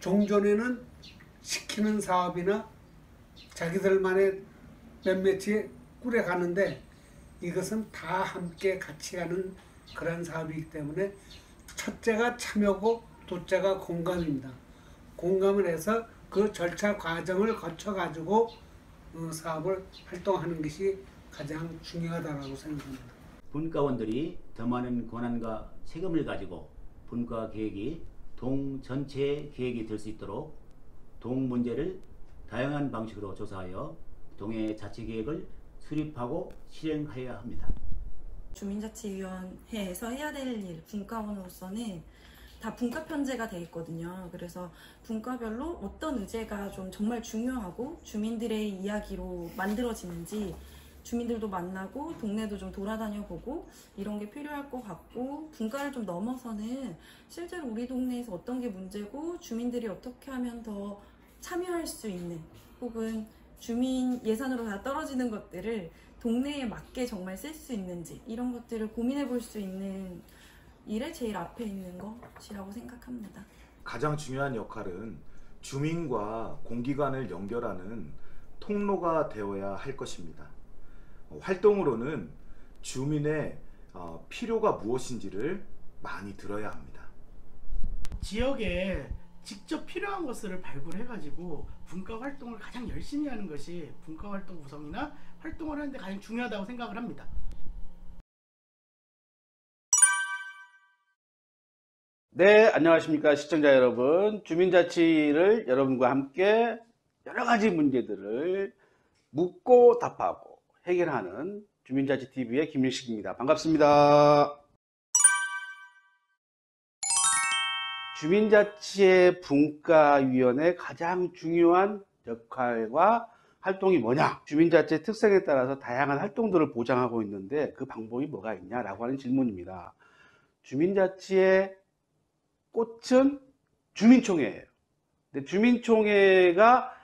종전에는 시키는 사업이나 자기들만의 몇몇이 꾸려가는데 이것은 다 함께 같이 가는 그런 사업이기 때문에 첫째가 참여고 둘째가 공감입니다. 공감을 해서 그 절차 과정을 거쳐가지고 사업을 활동하는 것이 가장 중요하다고 생각합니다. 분과원들이 더 많은 권한과 책임을 가지고 분과 계획이 동 전체의 계획이 될 수 있도록 동 문제를 다양한 방식으로 조사하여 동의 자치계획을 수립하고 실행하여야 합니다. 주민자치위원회에서 해야 될 일, 분과원으로서는 다 분과 편제가 돼 있거든요. 그래서 분과별로 어떤 의제가 좀 정말 중요하고 주민들의 이야기로 만들어지는지 주민들도 만나고 동네도 좀 돌아다녀 보고 이런 게 필요할 것 같고, 분과를 좀 넘어서는 실제로 우리 동네에서 어떤 게 문제고 주민들이 어떻게 하면 더 참여할 수 있는, 혹은 주민 예산으로 다 떨어지는 것들을 동네에 맞게 정말 쓸 수 있는지, 이런 것들을 고민해 볼 수 있는 일에 제일 앞에 있는 것이라고 생각합니다. 가장 중요한 역할은 주민과 공기관을 연결하는 통로가 되어야 할 것입니다. 활동으로는 주민의 필요가 무엇인지를 많이 들어야 합니다. 지역에 직접 필요한 것을 발굴해가지고 분과 활동을 가장 열심히 하는 것이 분과 활동 구성이나 활동을 하는데 가장 중요하다고 생각을 합니다. 네, 안녕하십니까 시청자 여러분. 주민자치를 여러분과 함께 여러 가지 문제들을 묻고 답하고 해결하는 주민자치TV의 김일식입니다. 반갑습니다. 주민자치의 분과위원회의 가장 중요한 역할과 활동이 뭐냐? 주민자치의 특성에 따라서 다양한 활동들을 보장하고 있는데 그 방법이 뭐가 있냐라고 하는 질문입니다. 주민자치의 꽃은 주민총회예요. 근데 주민총회가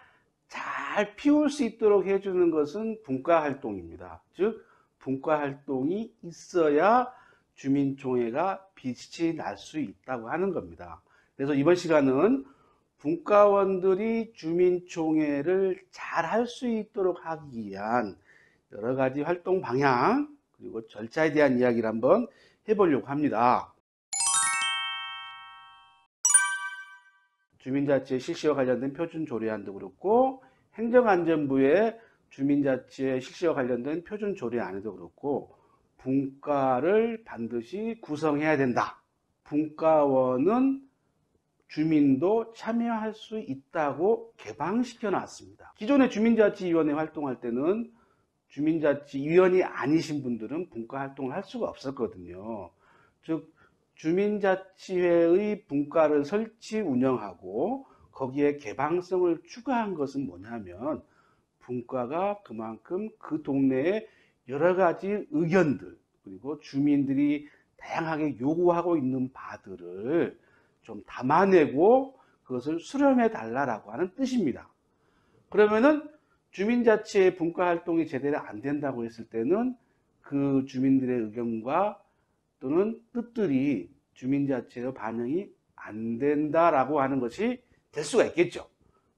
잘 피울 수 있도록 해주는 것은 분과활동입니다. 즉 분과활동이 있어야 주민총회가 빛이 날 수 있다고 하는 겁니다. 그래서 이번 시간은 분과원들이 주민총회를 잘 할 수 있도록 하기 위한 여러 가지 활동 방향 그리고 절차에 대한 이야기를 한번 해보려고 합니다. 주민자치의 실시와 관련된 표준조례안도 그렇고, 행정안전부의 주민자치의 실시와 관련된 표준조례안에도 그렇고, 분과를 반드시 구성해야 된다. 분과원은 주민도 참여할 수 있다고 개방시켜 놨습니다. 기존의 주민자치위원회 활동할 때는 주민자치위원이 아니신 분들은 분과 활동을 할 수가 없었거든요. 즉 주민자치회의 분과를 설치 운영하고 거기에 개방성을 추가한 것은 뭐냐면, 분과가 그만큼 그 동네의 여러 가지 의견들 그리고 주민들이 다양하게 요구하고 있는 바들을 좀 담아내고 그것을 수렴해 달라고 하는 뜻입니다. 그러면은 주민자치의 분과 활동이 제대로 안 된다고 했을 때는 그 주민들의 의견과 또는 뜻들이 주민자치에 반영이 안 된다라고 하는 것이 될 수가 있겠죠.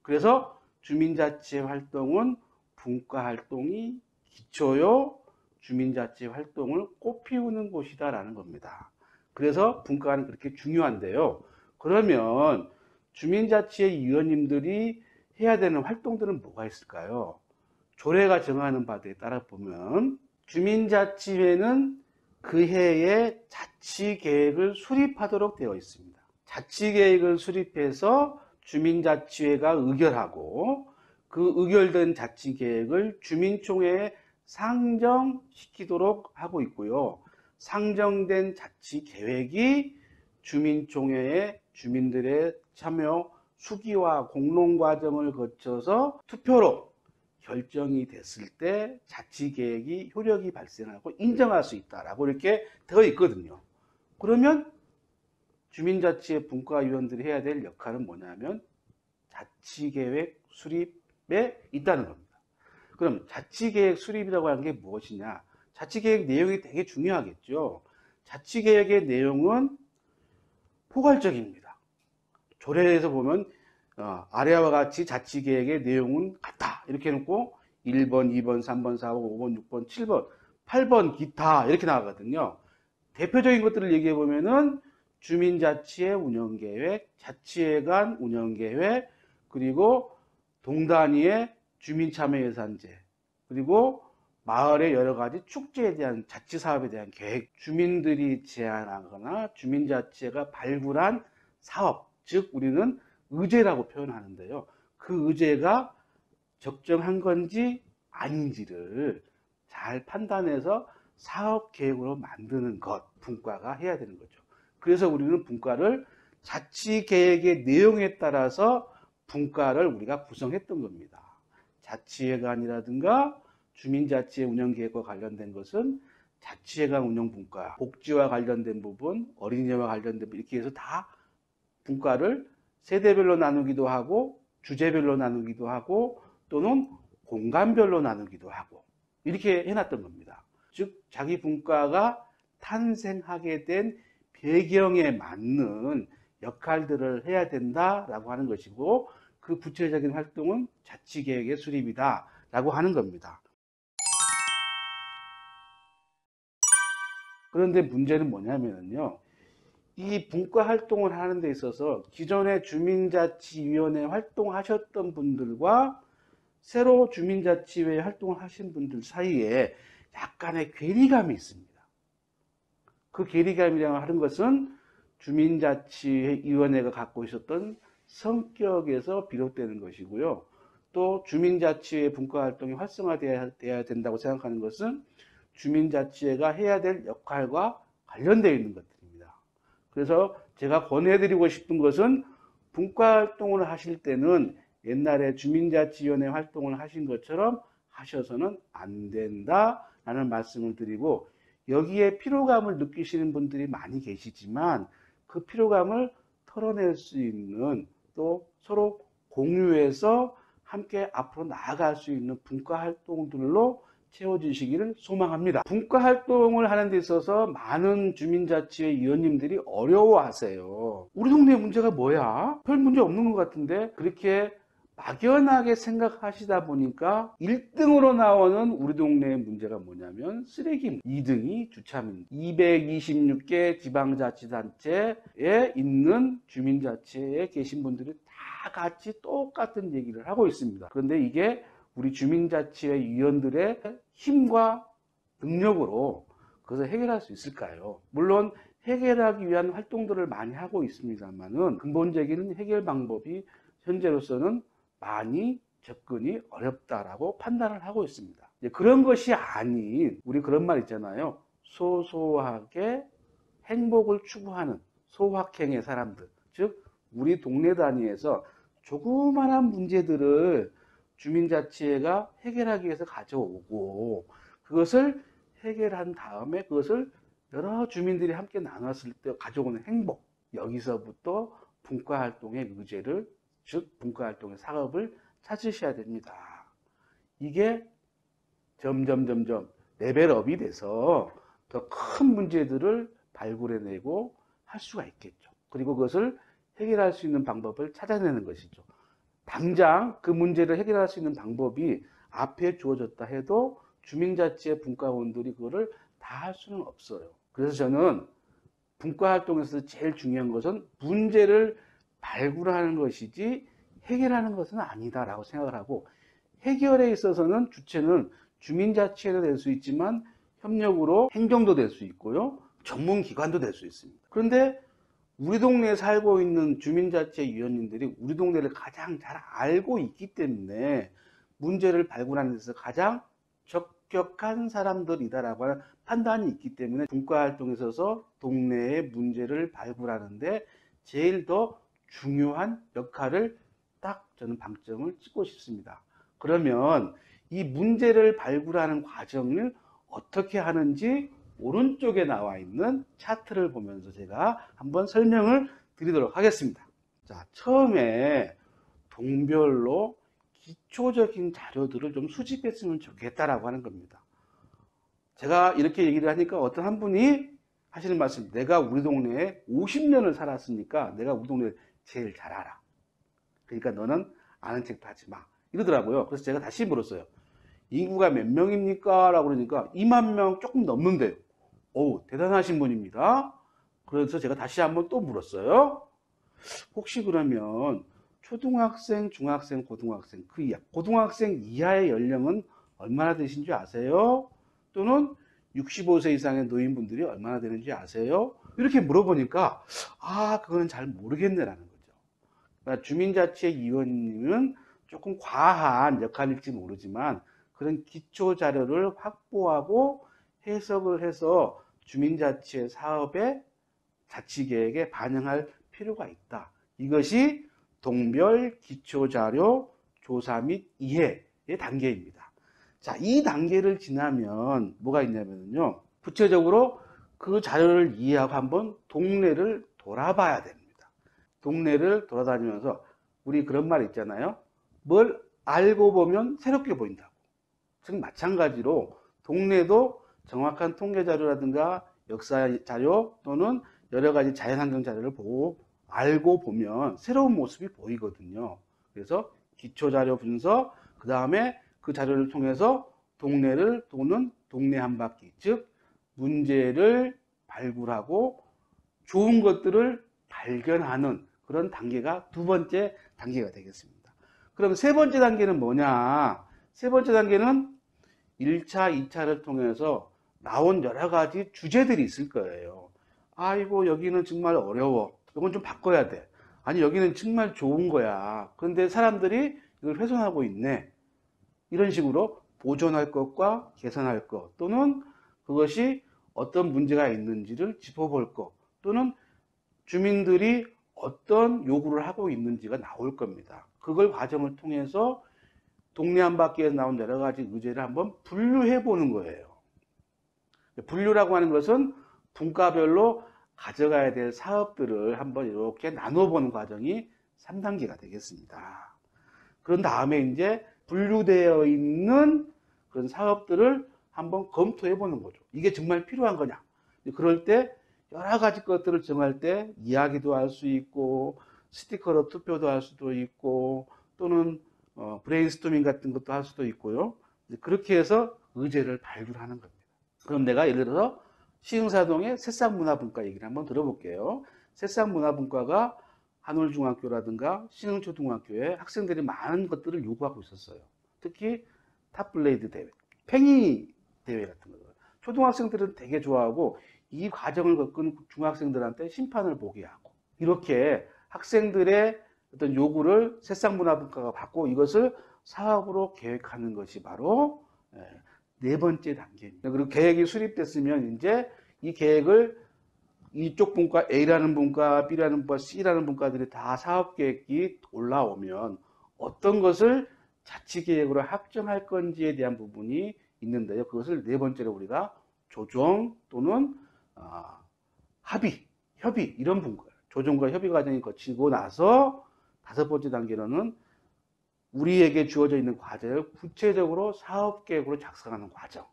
그래서 주민자치 활동은 분과 활동이 기초요 주민자치 활동을 꽃피우는 곳이다라는 겁니다. 그래서 분과는 그렇게 중요한데요. 그러면 주민자치의 위원님들이 해야 되는 활동들은 뭐가 있을까요? 조례가 정하는 바에 따라 보면 주민자치회는 그 해에 자치계획을 수립하도록 되어 있습니다. 자치계획을 수립해서 주민자치회가 의결하고 그 의결된 자치계획을 주민총회에 상정시키도록 하고 있고요. 상정된 자치계획이 주민총회에 주민들의 참여 수기와 공론 과정을 거쳐서 투표로 결정이 됐을 때 자치계획이 효력이 발생하고 인정할 수 있다라고 이렇게 되어 있거든요. 그러면 주민자치의 분과위원들이 해야 될 역할은 뭐냐면 자치계획 수립에 있다는 겁니다. 그럼 자치계획 수립이라고 하는 게 무엇이냐? 자치계획 내용이 되게 중요하겠죠. 자치계획의 내용은 포괄적입니다. 조례에서 보면 아래와 같이 자치계획의 내용은 같다. 이렇게 해놓고 1번, 2번, 3번, 4번, 5번, 6번, 7번, 8번 기타 이렇게 나가거든요. 대표적인 것들을 얘기해 보면은 주민자치의 운영계획, 자치회관 운영계획, 그리고 동단위의 주민참여예산제, 그리고 마을의 여러 가지 축제에 대한 자치사업에 대한 계획, 주민들이 제안하거나 주민자치회가 발굴한 사업, 즉 우리는 의제라고 표현하는데요. 그 의제가 적정한 건지 아닌지를 잘 판단해서 사업 계획으로 만드는 것, 분과가 해야 되는 거죠. 그래서 우리는 분과를 자치 계획의 내용에 따라서 분과를 우리가 구성했던 겁니다. 자치회관이라든가 주민자치의 운영계획과 관련된 것은 자치회관 운영분과, 복지와 관련된 부분, 어린이와 관련된 부분 이렇게 해서 다 분과를 세대별로 나누기도 하고 주제별로 나누기도 하고 또는 공간별로 나누기도 하고 이렇게 해놨던 겁니다. 즉 자기 분과가 탄생하게 된 배경에 맞는 역할들을 해야 된다라고 하는 것이고 그 구체적인 활동은 자치계획의 수립이다 라고 하는 겁니다. 그런데 문제는 뭐냐면요, 이 분과 활동을 하는 데 있어서 기존에 주민자치위원회 활동하셨던 분들과 새로 주민자치회 활동을 하신 분들 사이에 약간의 괴리감이 있습니다. 그 괴리감이라고 하는 것은 주민자치위원회가 갖고 있었던 성격에서 비롯되는 것이고요. 또 주민자치회 분과활동이 활성화되어야 된다고 생각하는 것은 주민자치회가 해야 될 역할과 관련되어 있는 것들입니다. 그래서 제가 권해드리고 싶은 것은 분과활동을 하실 때는 옛날에 주민자치위원회 활동을 하신 것처럼 하셔서는 안 된다라는 말씀을 드리고, 여기에 피로감을 느끼시는 분들이 많이 계시지만 그 피로감을 털어낼 수 있는, 또 서로 공유해서 함께 앞으로 나아갈 수 있는 분과 활동들로 채워주시기를 소망합니다. 분과 활동을 하는 데 있어서 많은 주민자치회 위원님들이 어려워하세요. 우리 동네 문제가 뭐야? 별 문제 없는 것 같은데, 그렇게 막연하게 생각하시다 보니까 1등으로 나오는 우리 동네의 문제가 뭐냐면 쓰레기, 2등이 주차문. 226개 지방자치단체에 있는 주민자치회에 계신 분들이 다 같이 똑같은 얘기를 하고 있습니다. 그런데 이게 우리 주민자치회 위원들의 힘과 능력으로 그것을 해결할 수 있을까요? 물론 해결하기 위한 활동들을 많이 하고 있습니다만은 근본적인 해결 방법이 현재로서는 많이 접근이 어렵다라고 판단을 하고 있습니다. 그런 것이 아닌, 우리 그런 말 있잖아요. 소소하게 행복을 추구하는 소확행의 사람들, 즉 우리 동네 단위에서 조그마한 문제들을 주민자치회가 해결하기 위해서 가져오고, 그것을 해결한 다음에 그것을 여러 주민들이 함께 나눴을 때 가져오는 행복, 여기서부터 분과활동의 의제를, 즉 분과활동의 사업을 찾으셔야 됩니다. 이게 점점 레벨업이 돼서 더 큰 문제들을 발굴해내고 할 수가 있겠죠. 그리고 그것을 해결할 수 있는 방법을 찾아내는 것이죠. 당장 그 문제를 해결할 수 있는 방법이 앞에 주어졌다 해도 주민자치회 분과원들이 그거를 다 할 수는 없어요. 그래서 저는 분과활동에서 제일 중요한 것은 문제를 발굴하는 것이지 해결하는 것은 아니다라고 생각을 하고, 해결에 있어서는 주체는 주민자치회도 될 수 있지만 협력으로 행정도 될 수 있고요, 전문기관도 될 수 있습니다. 그런데 우리 동네에 살고 있는 주민자치회 위원님들이 우리 동네를 가장 잘 알고 있기 때문에 문제를 발굴하는 데서 가장 적격한 사람들이다라고 하는 판단이 있기 때문에 분과활동에 있어서 동네의 문제를 발굴하는데 제일 더 중요한 역할을 딱 저는 방점을 찍고 싶습니다. 그러면 이 문제를 발굴하는 과정을 어떻게 하는지 오른쪽에 나와 있는 차트를 보면서 제가 한번 설명을 드리도록 하겠습니다. 자, 처음에 동별로 기초적인 자료들을 좀 수집했으면 좋겠다라고 하는 겁니다. 제가 이렇게 얘기를 하니까 어떤 한 분이 하시는 말씀, 내가 우리 동네에 50년을 살았으니까 내가 우리 동네를 제일 잘 알아. 그러니까 너는 아는 척도 하지 마. 이러더라고요. 그래서 제가 다시 물었어요. 인구가 몇 명입니까? 라고 그러니까 2만 명 조금 넘는데요. 오, 대단하신 분입니다. 그래서 제가 다시 한번 또 물었어요. 혹시 그러면 초등학생, 중학생, 고등학생, 그 이하, 고등학생 이하의 연령은 얼마나 되신 줄 아세요? 또는 65세 이상의 노인분들이 얼마나 되는지 아세요? 이렇게 물어보니까 그거는 잘 모르겠네라는 거죠. 그러니까 주민자치위원님은 조금 과한 역할일지 모르지만 그런 기초 자료를 확보하고 해석을 해서 주민자치 사업의 자치계획에 반영할 필요가 있다. 이것이 동별 기초자료 조사 및 이해의 단계입니다. 자, 이 단계를 지나면 뭐가 있냐면요. 구체적으로 그 자료를 이해하고 한번 동네를 돌아봐야 됩니다. 동네를 돌아다니면서 우리 그런 말 있잖아요. 뭘 알고 보면 새롭게 보인다고. 즉 마찬가지로 동네도 정확한 통계 자료라든가 역사 자료 또는 여러 가지 자연환경 자료를 보고 알고 보면 새로운 모습이 보이거든요. 그래서 기초자료 분석, 그 다음에 그 자료를 통해서 동네를 도는 동네 한 바퀴, 즉 문제를 발굴하고 좋은 것들을 발견하는 그런 단계가 두 번째 단계가 되겠습니다. 그럼 세 번째 단계는 뭐냐? 세 번째 단계는 1차, 2차를 통해서 나온 여러 가지 주제들이 있을 거예요. 아이고 여기는 정말 어려워. 이건 좀 바꿔야 돼. 아니 여기는 정말 좋은 거야. 그런데 사람들이 이걸 훼손하고 있네. 이런 식으로 보존할 것과 개선할 것 또는 그것이 어떤 문제가 있는지를 짚어볼 것 또는 주민들이 어떤 요구를 하고 있는지가 나올 겁니다. 그걸 과정을 통해서 동네 한 바퀴에서 나온 여러 가지 의제를 한번 분류해 보는 거예요. 분류라고 하는 것은 분과별로 가져가야 될 사업들을 한번 이렇게 나눠보는 과정이 3단계가 되겠습니다. 그런 다음에 이제 분류되어 있는 그런 사업들을 한번 검토해 보는 거죠. 이게 정말 필요한 거냐? 그럴 때 여러 가지 것들을 정할 때 이야기도 할 수 있고 스티커로 투표도 할 수도 있고 또는 브레인스토밍 같은 것도 할 수도 있고요. 그렇게 해서 의제를 발굴하는 겁니다. 그럼 내가 예를 들어서 시흥사동의 새싹문화분과 얘기를 한번 들어볼게요. 새싹문화분과가 한올중학교라든가 신흥초등학교에 학생들이 많은 것들을 요구하고 있었어요. 특히 탑블레이드 대회, 팽이 대회 같은 거. 초등학생들은 되게 좋아하고 이 과정을 겪은 중학생들한테 심판을 보게 하고 이렇게 학생들의 어떤 요구를 새싹문화분과가 받고 이것을 사업으로 계획하는 것이 바로 네 번째 단계입니다. 그리고 계획이 수립됐으면 이제 이 계획을 이쪽 분과 A라는 분과 B라는 분과 C라는 분과들이 다 사업계획이 올라오면 어떤 것을 자치계획으로 확정할 건지에 대한 부분이 있는데요. 그것을 네 번째로 우리가 조정 또는 합의, 협의 이런 분과예요. 조정과 협의 과정이 거치고 나서 다섯 번째 단계로는 우리에게 주어져 있는 과제를 구체적으로 사업계획으로 작성하는 과정.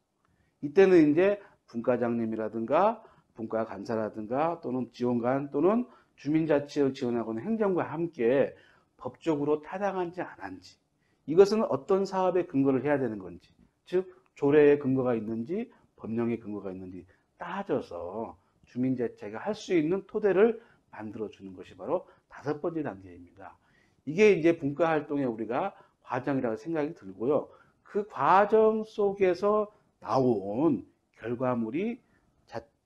이때는 이제 분과장님이라든가 분과간사라든가 또는 지원관 또는 주민자치를 지원하고는 행정과 함께 법적으로 타당한지 안 한지 이것은 어떤 사업에 근거를 해야 되는 건지 즉 조례에 근거가 있는지 법령에 근거가 있는지 따져서 주민자치가 할 수 있는 토대를 만들어주는 것이 바로 다섯 번째 단계입니다. 이게 이제 분과활동의 우리가 과정이라고 생각이 들고요. 그 과정 속에서 나온 결과물이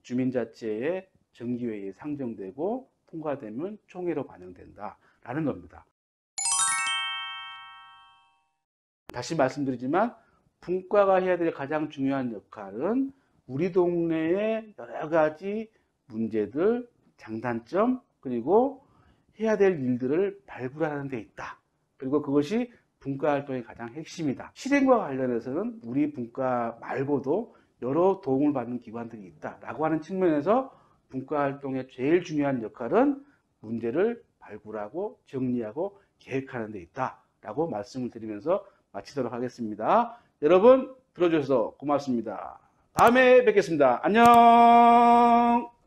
주민자치의 정기회의에 상정되고 통과되면 총회로 반영된다라는 겁니다. 다시 말씀드리지만 분과가 해야 될 가장 중요한 역할은 우리 동네의 여러 가지 문제들, 장단점, 그리고 해야 될 일들을 발굴하는 데 있다. 그리고 그것이 분과활동의 가장 핵심이다. 실행과 관련해서는 우리 분과 말고도 여러 도움을 받는 기관들이 있다라고 하는 측면에서 분과활동의 제일 중요한 역할은 문제를 발굴하고 정리하고 계획하는 데 있다라고 말씀을 드리면서 마치도록 하겠습니다. 여러분 들어주셔서 고맙습니다. 다음에 뵙겠습니다. 안녕.